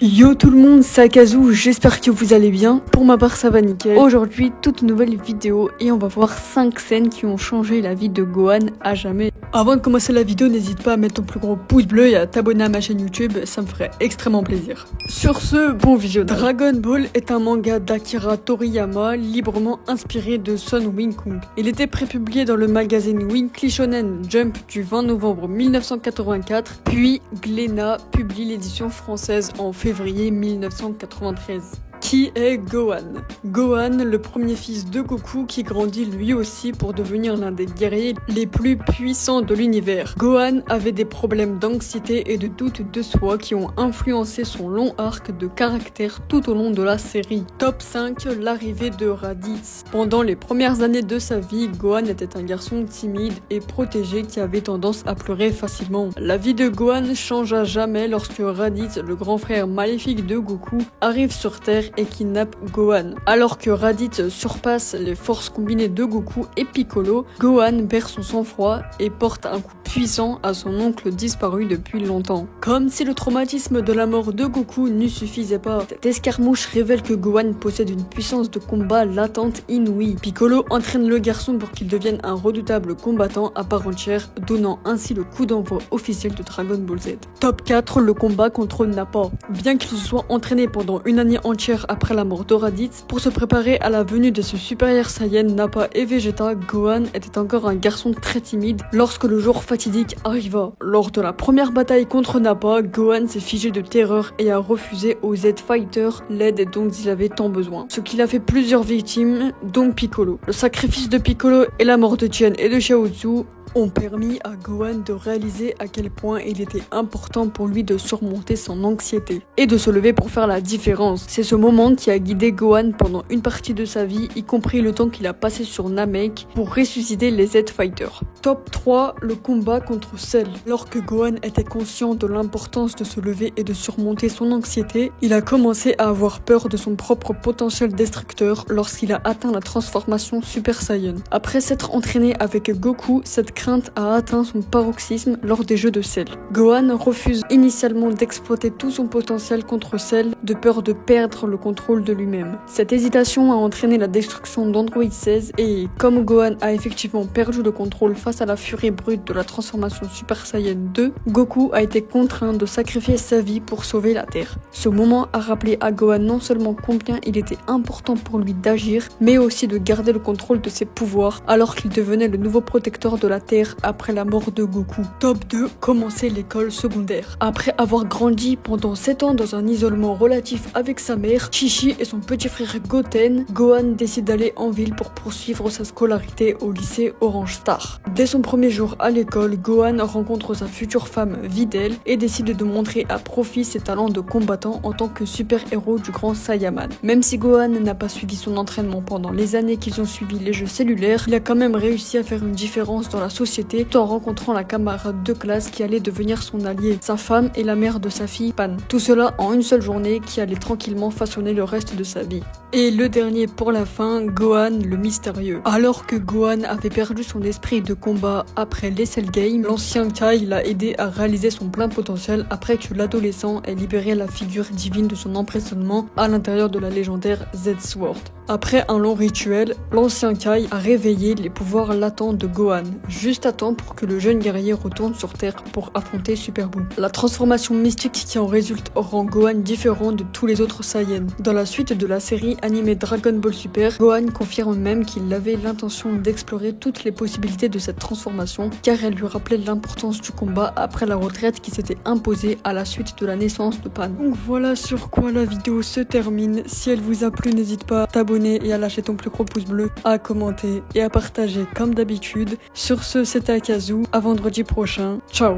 Yo tout le monde, c'est Akazu, j'espère que vous allez bien. Pour ma part ça va nickel. Aujourd'hui, toute nouvelle vidéo et on va voir 5 scènes qui ont changé la vie de Gohan à jamais. Avant de commencer la vidéo, n'hésite pas à mettre ton plus gros pouce bleu et à t'abonner à ma chaîne YouTube, ça me ferait extrêmement plaisir. Sur ce, bon visionnage. Dragon Ball est un manga d'Akira Toriyama, librement inspiré de Son Wing-Kung. Il était prépublié dans le magazine Weekly Shonen Jump du 20 novembre 1984, puis Glénat publie l'édition française en février 1993. Qui est Gohan? Gohan, le premier fils de Goku qui grandit lui aussi pour devenir l'un des guerriers les plus puissants de l'univers. Gohan avait des problèmes d'anxiété et de doute de soi qui ont influencé son long arc de caractère tout au long de la série. Top 5, l'arrivée de Raditz. Pendant les premières années de sa vie, Gohan était un garçon timide et protégé qui avait tendance à pleurer facilement. La vie de Gohan change à jamais lorsque Raditz, le grand frère maléfique de Goku, arrive sur Terre et kidnappe Gohan. Alors que Raditz surpasse les forces combinées de Goku et Piccolo, Gohan perd son sang-froid et porte un coup puissant à son oncle disparu depuis longtemps. Comme si le traumatisme de la mort de Goku ne suffisait pas, cette escarmouche révèle que Gohan possède une puissance de combat latente inouïe. Piccolo entraîne le garçon pour qu'il devienne un redoutable combattant à part entière, donnant ainsi le coup d'envoi officiel de Dragon Ball Z. Top 4, le combat contre Nappa. Bien qu'il se soit entraîné pendant une année entière après la mort de Raditz, pour se préparer à la venue de ce supérieur Saiyan, Nappa et Vegeta, Gohan était encore un garçon très timide lorsque le jour fatidique arriva. Lors de la première bataille contre Nappa, Gohan s'est figé de terreur et a refusé aux Z-Fighters l'aide dont il avait tant besoin, ce qui a fait plusieurs victimes, dont Piccolo. Le sacrifice de Piccolo et la mort de Tien et de Chaozu ont permis à Gohan de réaliser à quel point il était important pour lui de surmonter son anxiété et de se lever pour faire la différence. C'est ce moment qui a guidé Gohan pendant une partie de sa vie, y compris le temps qu'il a passé sur Namek pour ressusciter les Z-Fighters. Top 3, le combat contre Cell. Alors que Gohan était conscient de l'importance de se lever et de surmonter son anxiété, il a commencé à avoir peur de son propre potentiel destructeur lorsqu'il a atteint la transformation Super Saiyan. Après s'être entraîné avec Goku, cette crainte a atteint son paroxysme lors des jeux de Cell. Gohan refuse initialement d'exploiter tout son potentiel contre Cell de peur de perdre le contrôle de lui-même. Cette hésitation a entraîné la destruction d'Android 16 et comme Gohan a effectivement perdu le contrôle face à la furie brute de la transformation Super Saiyan 2, Goku a été contraint de sacrifier sa vie pour sauver la Terre. Ce moment a rappelé à Gohan non seulement combien il était important pour lui d'agir, mais aussi de garder le contrôle de ses pouvoirs alors qu'il devenait le nouveau protecteur de la Terre après la mort de Goku. Top 2, commencer l'école secondaire. Après avoir grandi pendant 7 ans dans un isolement relatif avec sa mère, Chichi et son petit frère Goten, Gohan décide d'aller en ville pour poursuivre sa scolarité au lycée Orange Star. Dès son premier jour à l'école, Gohan rencontre sa future femme Videl et décide de montrer à profit ses talents de combattant en tant que super-héros du grand Saiyaman. Même si Gohan n'a pas suivi son entraînement pendant les années qu'ils ont suivi les jeux cellulaires, il a quand même réussi à faire une différence dans la société tout en rencontrant la camarade de classe qui allait devenir son allié, sa femme et la mère de sa fille Pan. Tout cela en une seule journée qui allait tranquillement façonner le reste de sa vie. Et le dernier pour la fin, Gohan le mystérieux. Alors que Gohan avait perdu son esprit de combat après les Cell Games, l'ancien Kai l'a aidé à réaliser son plein potentiel après que l'adolescent ait libéré la figure divine de son emprisonnement à l'intérieur de la légendaire Z-Sword. Après un long rituel, l'ancien Kai a réveillé les pouvoirs latents de Gohan, juste à temps pour que le jeune guerrier retourne sur Terre pour affronter Super Buu. La transformation mystique qui en résulte rend Gohan différent de tous les autres Saiyans. Dans la suite de la série animée Dragon Ball Super, Gohan confirme même qu'il avait l'intention d'explorer toutes les possibilités de cette transformation, car elle lui rappelait l'importance du combat après la retraite qui s'était imposée à la suite de la naissance de Pan. Donc voilà sur quoi la vidéo se termine. Si elle vous a plu, n'hésite pas à t'abonner et à lâcher ton plus gros pouce bleu, à commenter et à partager comme d'habitude. Sur ce, c'était Akazu, à vendredi prochain. Ciao.